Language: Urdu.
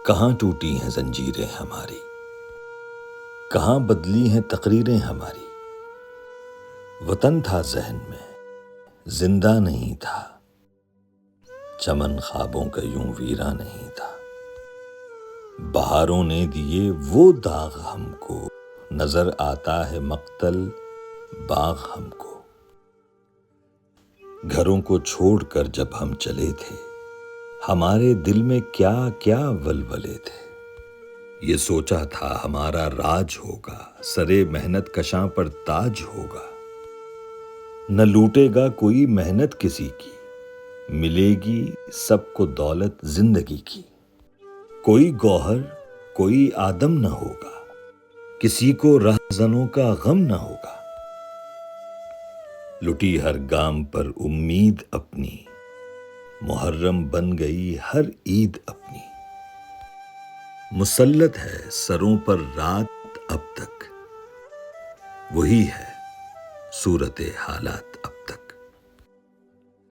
کہاں ٹوٹی ہیں زنجیریں ہماری، کہاں بدلی ہیں تقریریں ہماری۔ وطن تھا ذہن میں، زندہ نہیں تھا، چمن خوابوں کا یوں ویراں نہیں تھا۔ بہاروں نے دیے وہ داغ ہم کو، نظر آتا ہے مقتل باغ ہم کو۔ گھروں کو چھوڑ کر جب ہم چلے تھے، ہمارے دل میں کیا کیا ولولے تھے۔ یہ سوچا تھا ہمارا راج ہوگا، سرے محنت کشاں پر تاج ہوگا۔ نہ لوٹے گا کوئی محنت کسی کی، ملے گی سب کو دولت زندگی کی۔ کوئی گوہر کوئی آدم نہ ہوگا، کسی کو رہزنوں کا غم نہ ہوگا۔ لٹی ہر گام پر امید اپنی، محرم بن گئی ہر عید اپنی۔ مسلط ہے سروں پر رات اب تک، وہی ہے صورت حالات اب